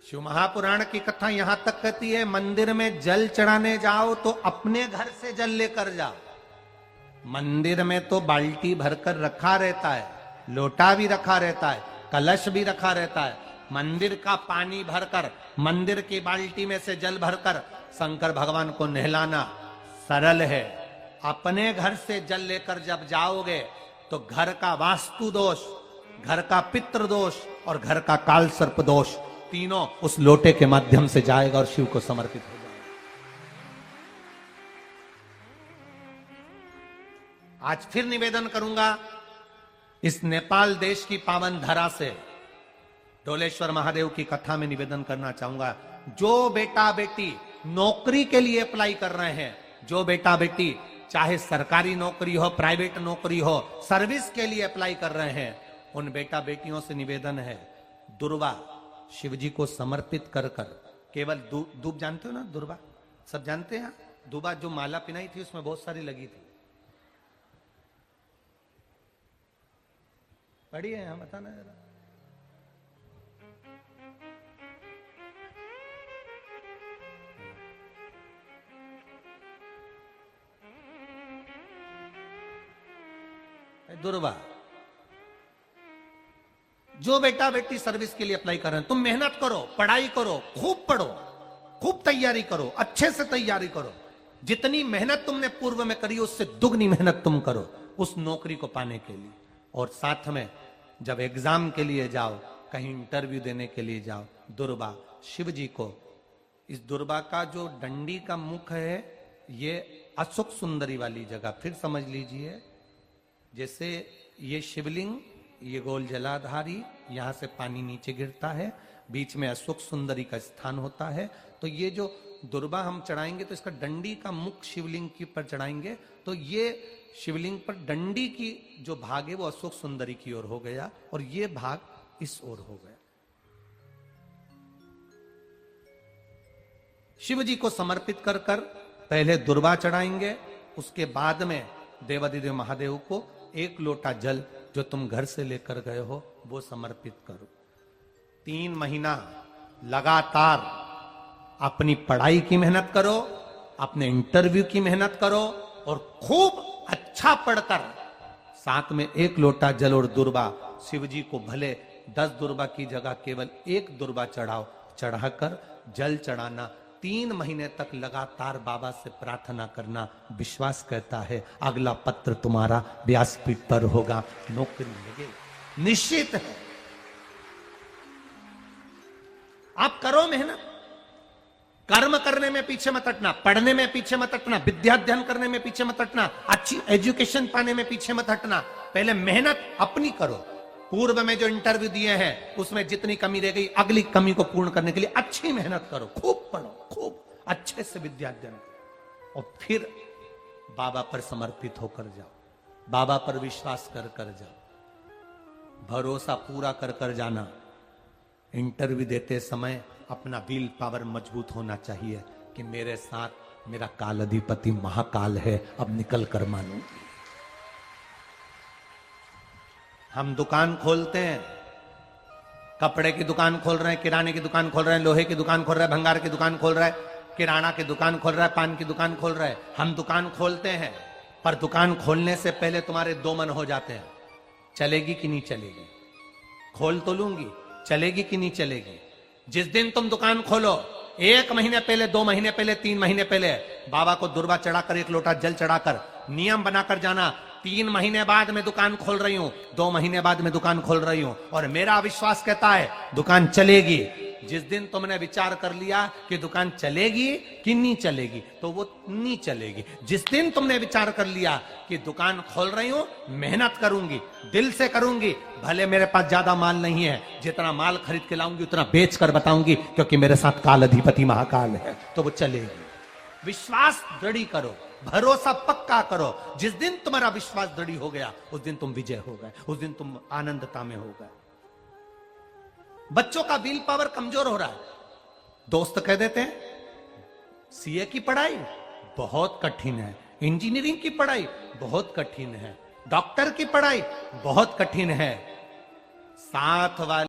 शिव महापुराण की कथा यहां तक कहती है, मंदिर में जल चढ़ाने जाओ तो अपने घर से जल लेकर जाओ। मंदिर में तो बाल्टी भरकर रखा रहता है, लोटा भी रखा रहता है, कलश भी रखा रहता है। मंदिर का पानी भरकर, मंदिर की बाल्टी में से जल भरकर शंकर भगवान को नहलाना सरल है। अपने घर से जल लेकर जब जाओगे तो घर का वास्तु दोष, घर का पितृ दोष और घर का काल सर्प दोष तीनों उस लोटे के माध्यम से जाएगा और शिव को समर्पित हो जाएगा। आज फिर निवेदन करूंगा, इस नेपाल देश की पावन धरा से ढोलेश्वर महादेव की कथा में निवेदन करना चाहूंगा। जो बेटा बेटी नौकरी के लिए अप्लाई कर रहे हैं, जो बेटा बेटी चाहे सरकारी नौकरी हो, प्राइवेट नौकरी हो, सर्विस के लिए अप्लाई कर रहे हैं, उन बेटा बेटियों से निवेदन है, दुर्वा शिव जी को समर्पित कर कर केवल दूब जानते हो ना, दुर्वा सब जानते हैं। दुबा जो माला पिनाई थी उसमें बहुत सारी लगी थी, पढ़ी है यहां, बताना जरा। दुर्वा, जो बेटा बेटी सर्विस के लिए अप्लाई कर रहे हैं, तुम मेहनत करो, पढ़ाई करो, खूब पढ़ो, खूब तैयारी करो, अच्छे से तैयारी करो। जितनी मेहनत तुमने पूर्व में करी उससे दुगनी मेहनत तुम करो उस नौकरी को पाने के लिए। और साथ में जब एग्जाम के लिए जाओ, कहीं इंटरव्यू देने के लिए जाओ, दुर्वा शिव जी को, इस दुर्वा का जो डंडी का मुख है ये अशोक सुंदरी वाली जगह, फिर समझ लीजिए, जैसे ये शिवलिंग, ये गोल जलाधारी, यहां से पानी नीचे गिरता है, बीच में अशोक सुंदरी का स्थान होता है। तो ये जो दुर्वा हम चढ़ाएंगे तो इसका डंडी का मुख शिवलिंग के पर चढ़ाएंगे तो ये शिवलिंग पर डंडी की जो भाग है वो अशोक सुंदरी की ओर हो गया और ये भाग इस ओर हो गया। शिव जी को समर्पित कर कर पहले दुर्वा चढ़ाएंगे, उसके बाद में देवादिदेव महादेव को एक लोटा जल जो तुम घर से लेकर गए हो वो समर्पित करो। 3 महीना लगातार अपनी पढ़ाई की मेहनत करो, अपने इंटरव्यू की मेहनत करो और खूब अच्छा पढ़कर साथ में एक लोटा जल और दुर्वा, शिव जी को भले 10 दुर्वा की जगह केवल 1 दुर्वा चढ़ाओ, चढ़ाकर जल चढ़ाना, 3 महीने तक लगातार बाबा से प्रार्थना करना। विश्वास कहता है अगला पत्र तुम्हारा व्यासपीठ पर होगा, नौकरी लगेगी, निश्चित है। आप करो मेहनत, कर्म करने में पीछे मत हटना, पढ़ने में पीछे मत हटना, विद्या अध्ययन करने में पीछे मत हटना, अच्छी एजुकेशन पाने में पीछे मत हटना। पहले मेहनत अपनी करो। पूर्व में जो इंटरव्यू दिए हैं उसमें जितनी कमी रह गई, अगली कमी को पूर्ण करने के लिए अच्छी मेहनत करो, खूब पढ़ो, खूब अच्छे से विद्या अध्ययन करो और फिर बाबा पर समर्पित होकर जाओ, बाबा पर विश्वास कर कर जाओ, भरोसा पूरा कर कर जाना। इंटरव्यू देते समय अपना विल पावर मजबूत होना चाहिए कि मेरे साथ मेरा काल अधिपति महाकाल है, अब निकल कर मानूंगी। हम दुकान खोलते हैं, कपड़े की दुकान खोल रहे हैं, किराने की दुकान खोल रहे हैं, लोहे की दुकान खोल रहे हैं, भंगार की दुकान खोल रहे हैं, किराना की दुकान खोल रहा है, पान की दुकान खोल रहा है। हम दुकान खोलते हैं पर दुकान खोलने से पहले तुम्हारे 2 मन हो जाते हैं, चलेगी कि नहीं चलेगी, खोल तो लूंगी, चलेगी कि नहीं चलेगी। जिस दिन तुम दुकान खोलो 1 महीने पहले, 2 महीने पहले, 3 महीने पहले बाबा को दुर्वा चढ़ाकर 1 लोटा जल चढ़ाकर नियम बनाकर जाना, 3 महीने बाद मैं दुकान खोल रही हूं, 2 महीने बाद मैं दुकान खोल रही हूं और मेरा विश्वास कहता है दुकान चलेगी। जिस दिन तुमने विचार कर लिया कि दुकान चलेगी कि नहीं चलेगी तो वो नहीं चलेगी। जिस दिन तुमने विचार कर लिया कि दुकान खोल रही हूं, मेहनत करूंगी, दिल से करूंगी, भले मेरे पास ज्यादा माल नहीं है, जितना माल खरीद के लाऊंगी उतना बेच कर बताऊंगी क्योंकि मेरे साथ काल अधिपति महाकाल है, तो वो चलेगी। विश्वास दृढ़ करो, भरोसा पक्का करो। जिस दिन तुम्हारा विश्वास दृढ़ हो गया उस दिन तुम विजय हो गए, उस दिन तुम आनंदता में हो गए। बच्चों का विल पावर कमजोर हो रहा है, दोस्त कह देते हैं सीए की पढ़ाई बहुत कठिन है, इंजीनियरिंग की पढ़ाई बहुत कठिन है, डॉक्टर की पढ़ाई बहुत कठिन है। साथ वाले